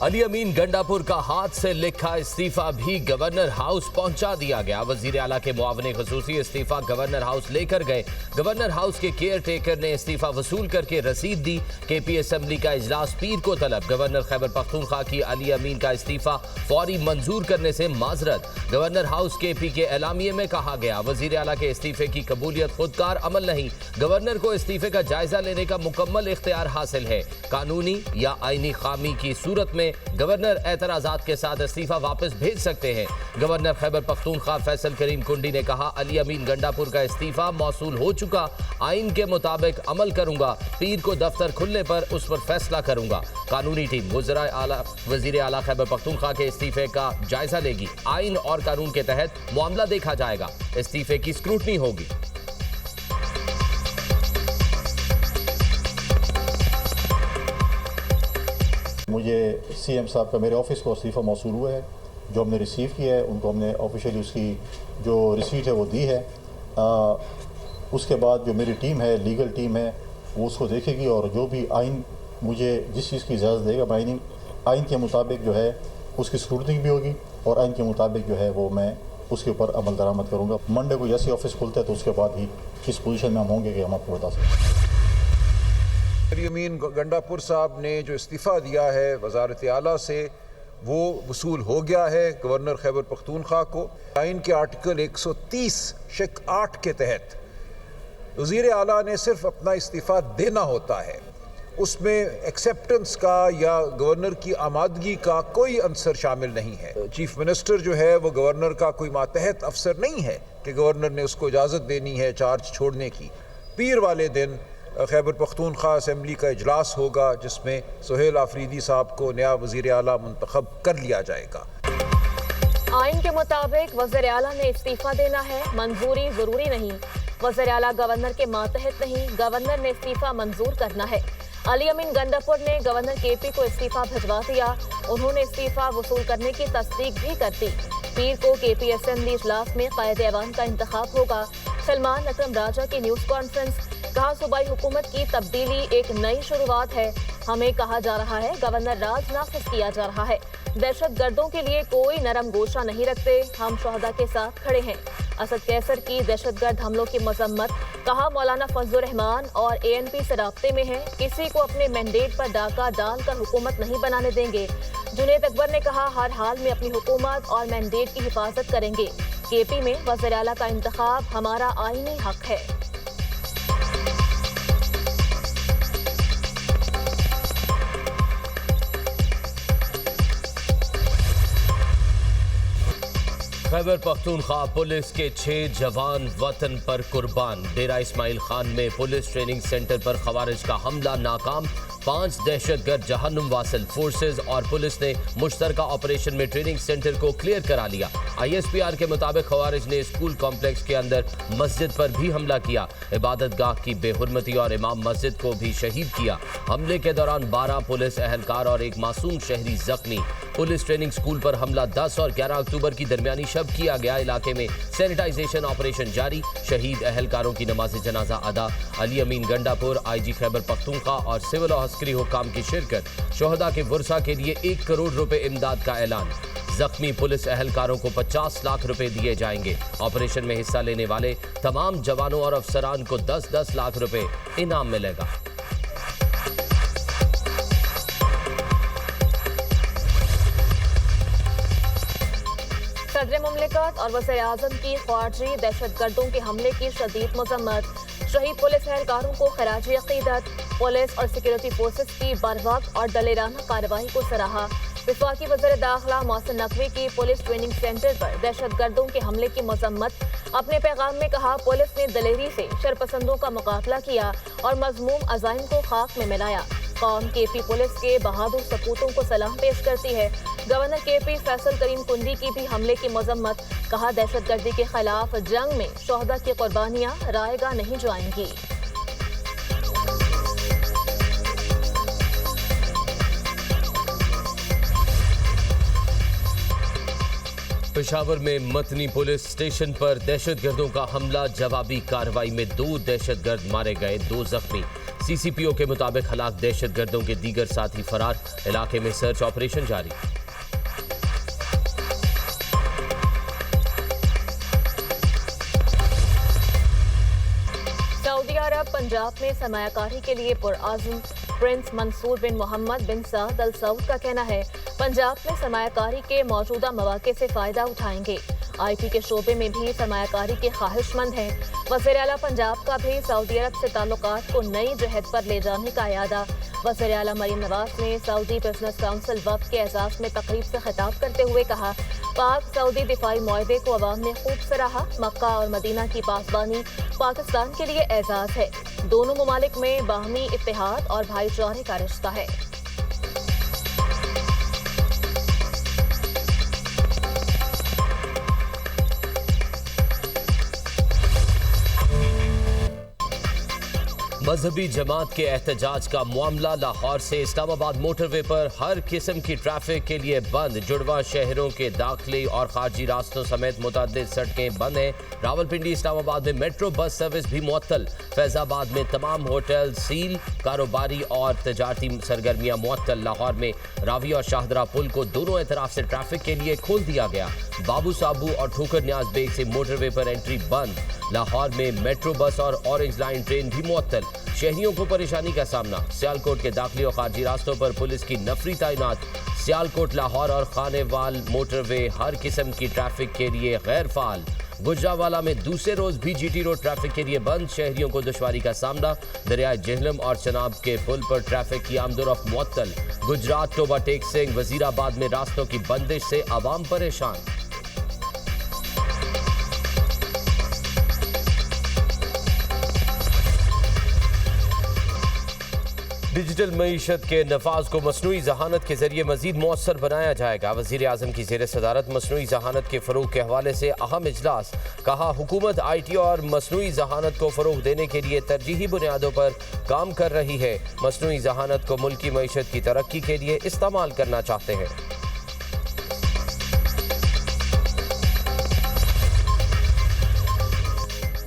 علی امین گنڈاپور کا ہاتھ سے لکھا استعفیٰ بھی گورنر ہاؤس پہنچا دیا گیا۔ وزیر اعلیٰ کے معاون خصوصی استعفیٰ گورنر ہاؤس لے کر گئے۔ گورنر ہاؤس کے کیئر ٹیکر نے استعفیٰ وصول کر کے رسید دی۔ کے پی اسمبلی کا اجلاس پیر کو طلب۔ گورنر خیبر پختونخوا کی علی امین کا استعفیٰ فوری منظور کرنے سے معذرت۔ گورنر ہاؤس کے پی کے اعلامیے میں کہا گیا، وزیر اعلیٰ کے استعفے کی قبولیت خودکار عمل نہیں، گورنر کو استعفے کا جائزہ لینے کا مکمل اختیار حاصل ہے۔ قانونی یا آئینی خامی کی صورت میں گورنر اعتراضات کے ساتھ استعفیٰ واپس بھیج سکتے ہیں۔ گورنر خیبر پختونخوا فیصل کریم کنڈی نے کہا، علی امین گنڈاپور کا استعفیٰ موصول ہو چکا، آئین کے مطابق عمل کروں گا، پیر کو دفتر کھلنے پر اس پر فیصلہ کروں گا۔ قانونی ٹیم وزیر اعلیٰ خیبر پختونخوا کے استعفے کا جائزہ لے گی، آئین اور قانون کے تحت معاملہ دیکھا جائے گا، استعفے کی اسکروٹنی ہوگی۔ مجھے سی ایم صاحب کا میرے آفس کو استعفیٰ موصول ہوا ہے، جو ہم نے ریسیو کیا ہے، ان کو ہم نے آفیشیلی اس کی جو ریسیٹ ہے وہ دی ہے۔ اس کے بعد جو میری ٹیم ہے، لیگل ٹیم ہے، وہ اس کو دیکھے گی اور جو بھی آئین مجھے جس چیز کی اجازت دے گا، میں آئین کے مطابق جو ہے اس کی اسکروٹنگ بھی ہوگی اور آئین کے مطابق جو ہے وہ میں اس کے اوپر عمل درآمد کروں گا۔ منڈے کو جیسے آفس کھلتا ہے تو اس کے بعد ہی کس پوزیشن میں ہم ہوں گے کہ ہم آپ کو بتا سکتے ہیں۔ علی امین گنڈاپور صاحب نے جو استعفیٰ دیا ہے وزارت اعلیٰ سے، وہ وصول ہو گیا ہے گورنر خیبر پختونخوا کو۔ آئین کے آرٹیکل 130(8) کے تحت وزیر اعلیٰ نے صرف اپنا استعفیٰ دینا ہوتا ہے، اس میں ایکسیپٹنس کا یا گورنر کی آمادگی کا کوئی عنصر شامل نہیں ہے۔ چیف منسٹر جو ہے وہ گورنر کا کوئی ماتحت افسر نہیں ہے کہ گورنر نے اس کو اجازت دینی ہے چارج چھوڑنے کی۔ پیر والے دن خیبر پختونخوا اسمبلی کا اجلاس ہوگا جس میں سہیل آفریدی صاحب کو نیا وزیر اعلیٰ منتخب کر لیا جائے گا۔ آئین کے مطابق وزیر اعلیٰ نے استعفیٰ دینا ہے، منظوری ضروری نہیں۔ وزیر اعلیٰ گورنر کے ماتحت نہیں، گورنر نے استعفیٰ منظور کرنا ہے۔ علی امین گنڈاپور نے گورنر کے پی کو استعفیٰ بھجوا دیا، انہوں نے استعفیٰ وصول کرنے کی تصدیق بھی کر دی۔ پیر کو کے پی اسمبلی اجلاس میں قائد ایوان کا انتخاب ہوگا۔ سلمان اکرم راجہ کی نیوز کانفرنس، کہا صوبائی حکومت کی تبدیلی ایک نئی شروعات ہے، ہمیں کہا جا رہا ہے گورنر راج نافذ کیا جا رہا ہے، دہشت گردوں کے لیے کوئی نرم گوشہ نہیں رکھتے، ہم شہداء کے ساتھ کھڑے ہیں۔ اسد کیسر کی دہشت گرد حملوں کی مذمت، کہا مولانا فضل الرحمان اور اے این پی سے رابطے میں ہیں، کسی کو اپنے مینڈیٹ پر ڈاکہ ڈال کر حکومت نہیں بنانے دیں گے۔ جنید اکبر نے کہا ہر حال میں اپنی حکومت اور مینڈیٹ کی حفاظت کریں گے، کے پی میں وزیر اعلیٰ کا انتخاب ہمارا آئینی حق ہے۔ خیبر پختونخوا پولیس کے 6 جوان وطن پر قربان۔ ڈیرہ اسماعیل خان میں پولیس ٹریننگ سینٹر پر خوارج کا حملہ ناکام، 5 دہشت گرد جہنم واصل۔ فورسز اور پولیس نے مشترکہ آپریشن میں ٹریننگ سینٹر کو کلیئر کرا لیا۔ آئی ایس پی آر کے مطابق خوارج نے اسکول کمپلیکس کے اندر مسجد پر بھی حملہ کیا، عبادت گاہ کی بے حرمتی اور امام مسجد کو بھی شہید کیا۔ حملے کے دوران 12 پولیس اہلکار اور ایک معصوم شہری زخمی۔ پولیس ٹریننگ اسکول پر حملہ 10 اور 11 اکتوبر کی درمیانی شب کیا گیا، علاقے میں سینیٹائزیشن آپریشن جاری، شہید اہلکاروں کی نماز جنازہ ادا۔ علی امین گنڈاپور، آئی جی خیبر پختونخوا اور سول و عسکری حکام کی شرکت، شہداء کے ورثاء کے لیے 1 کروڑ روپے امداد کا اعلان، زخمی پولیس اہلکاروں کو 50 لاکھ روپے دیے جائیں گے۔ آپریشن میں حصہ لینے والے تمام جوانوں اور افسران کو 10-10 لاکھ روپے انعام ملے گا۔ صدر مملکت اور وزیر اعظم کی خارجی دہشت گردوں کے حملے کی شدید مذمت، شہید پولیس اہلکاروں کو خراج عقیدت، پولیس اور سیکورٹی فورسز کی بروقت اور دلیرانہ کارروائی کو سراہا۔ وفاقی وزیر داخلہ محسن نقوی کی پولیس ٹریننگ سینٹر پر دہشت گردوں کے حملے کی مذمت، اپنے پیغام میں کہا پولیس نے دلیری سے شرپسندوں کا مقابلہ کیا اور مذموم عزائم کو خاک میں ملایا۔ قوم کے پی پولیس کے بہادر سپوتوں کو سلام پیش کرتی ہے۔ گورنر کے پی فیصل کریم کنڈی کی بھی حملے کی مذمت، کہا دہشت گردی کے خلاف جنگ میں شہداء کی قربانیاں رائے گاہ نہیں جائیں گی۔ پشاور میں متنی پولیس اسٹیشن پر دہشت گردوں کا حملہ، جوابی کارروائی میں 2 دہشت گرد مارے گئے، 2 زخمی۔ CCPO کے مطابق ہلاک دہشت گردوں کے دیگر ساتھی فرار، علاقے میں سرچ آپریشن جاری۔ سعودی عرب پنجاب میں سرمایہ کاری کے لیے پرعزم پرنس منصور بن محمد بن سعد ال سعود کا کہنا ہے پنجاب میں سرمایہ کاری کے موجودہ مواقع سے فائدہ اٹھائیں گے۔ IT کے شعبے میں بھی سرمایہ کاری کے خواہش مند ہیں۔ وزیر اعلیٰ پنجاب کا بھی سعودی عرب سے تعلقات کو نئی جہت پر لے جانے کا اعادہ۔ وزیر اعلیٰ مریم نواز نے سعودی بزنس کونسل وفد کے اعزاز میں تقریب سے خطاب کرتے ہوئے کہا پاک سعودی دفاعی معاہدے کو عوام نے خوب سراہا۔ مکہ اور مدینہ کی پاسبانی پاکستان کے لیے اعزاز ہے۔ دونوں ممالک میں باہمی اتحاد اور بھائی چارے کا رشتہ ہے۔ مذہبی جماعت کے احتجاج کا معاملہ لاہور سے اسلام آباد موٹر وے پر ہر قسم کی ٹریفک کے لیے بند۔ جڑواں شہروں کے داخلی اور خارجی راستوں سمیت متعدد سڑکیں بند ہیں۔ راولپنڈی اسلام آباد میں میٹرو بس سروس بھی معطل۔ فیض آباد میں تمام ہوٹل سیل، کاروباری اور تجارتی سرگرمیاں معطل۔ لاہور میں راوی اور شاہدرہ پل کو دونوں اطراف سے ٹریفک کے لیے کھول دیا گیا۔ بابو صابو اور ٹھوکر نیاز بیگ سے موٹر وے پر انٹری بند۔ لاہور میں میٹرو بس اور اورنج لائن ٹرین بھی معطل۔ شہریوں کو پریشانی کا سامنا۔ سیالکوٹ کے داخلی اور خارجی راستوں پر پولیس کی نفری تعینات۔ سیالکوٹ لاہور اور خانے وال موٹر وے ہر قسم کی ٹریفک کے لیے غیر فعال۔ گجرانوالہ میں دوسرے روز بھی GT روڈ ٹریفک کے لیے بند۔ شہریوں کو دشواری کا سامنا۔ دریائے جہلم اور چناب کے پل پر ٹریفک کی آمد و رفت معطل۔ گجرات ٹوبہ ٹیک سنگھ وزیر آباد میں راستوں کی بندش سے عوام پریشان۔ ڈیجیٹل معیشت کے نفاذ کو مصنوعی ذہانت کے ذریعے مزید مؤثر بنایا جائے گا۔ وزیر اعظم کی زیر صدارت مصنوعی ذہانت کے فروغ کے حوالے سے اہم اجلاس۔ کہا حکومت IT اور مصنوعی ذہانت کو فروغ دینے کے لیے ترجیحی بنیادوں پر کام کر رہی ہے۔ مصنوعی ذہانت کو ملکی معیشت کی ترقی کے لیے استعمال کرنا چاہتے ہیں۔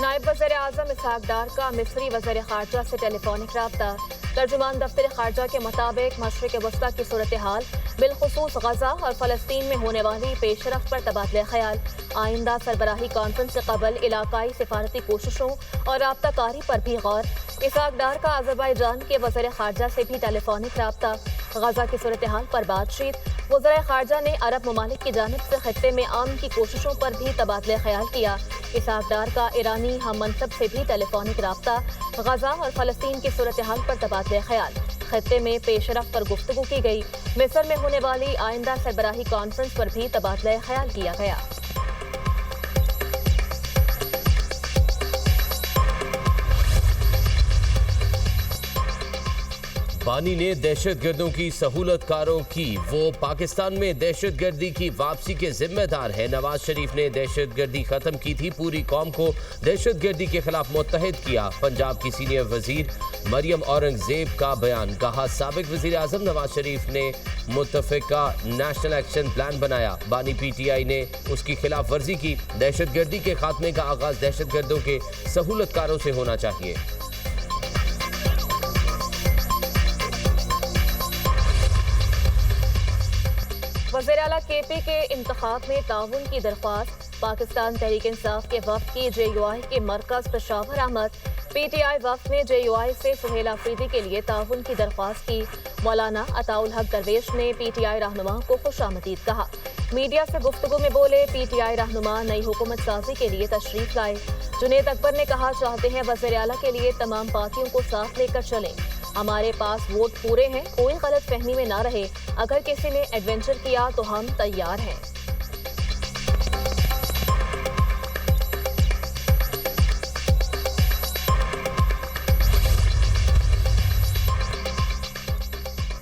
نائب وزیر اعظم اسحاق ڈار کا مصری وزیر خارجہ سے ٹیلی فونک رابطہ۔ ترجمان دفتر خارجہ کے مطابق مشرق وسطی کی صورتحال بالخصوص غزہ اور فلسطین میں ہونے والی پیش رفت پر تبادلہ خیال۔ آئندہ سربراہی کانفرنس سے قبل علاقائی سفارتی کوششوں اور رابطہ کاری پر بھی غور۔ اسحاق ڈار کا آذربائیجان کے وزیر خارجہ سے بھی ٹیلی فونک رابطہ۔ غزہ کی صورتحال پر بات چیت۔ وزرائے خارجہ نے عرب ممالک کی جانب سے خطے میں امن کی کوششوں پر بھی تبادلہ خیال کیا۔ اسحاق ڈار کا ایرانی ہم منصب سے بھی ٹیلی فونک رابطہ۔ غزہ اور فلسطین کی صورتحال پر تبادلہ خیال۔ خطے میں پیش رفت پر گفتگو کی گئی۔ مصر میں ہونے والی آئندہ سربراہی کانفرنس پر بھی تبادلہ خیال کیا گیا۔ بانی نے دہشت گردوں کی سہولت کاروں کی، وہ پاکستان میں دہشت گردی کی واپسی کے ذمہ دار ہے۔ نواز شریف نے دہشت گردی ختم کی تھی، پوری قوم کو دہشت گردی کے خلاف متحد کیا۔ پنجاب کی سینئر وزیر مریم اورنگزیب کا بیان۔ کہا سابق وزیر اعظم نواز شریف نے متفقہ نیشنل ایکشن پلان بنایا، بانی PTI نے اس کی خلاف ورزی کی۔ دہشت گردی کے خاتمے کا آغاز دہشت گردوں کے سہولت کاروں سے ہونا چاہیے۔ وزیر اعلیٰ KP کے انتخاب میں تعاون کی درخواست۔ پاکستان تحریک انصاف کے وفد کی JUI کے مرکز پشاور آمد۔ PTI وفد نے JUI سے سہیل آفریدی کے لیے تعاون کی درخواست کی۔ مولانا عطاء الحق درویش نے PTI رہنما کو خوش آمدید کہا۔ میڈیا سے گفتگو میں بولے PTI رہنما نئی حکومت سازی کے لیے تشریف لائے۔ جنید اکبر نے کہا چاہتے ہیں وزیر اعلیٰ کے لیے تمام پارٹیوں کو ساتھ لے کر چلیں۔ ہمارے پاس ووٹ پورے ہیں، کوئی غلط فہمی میں نہ رہے۔ اگر کسی نے ایڈونچر کیا تو ہم تیار ہیں۔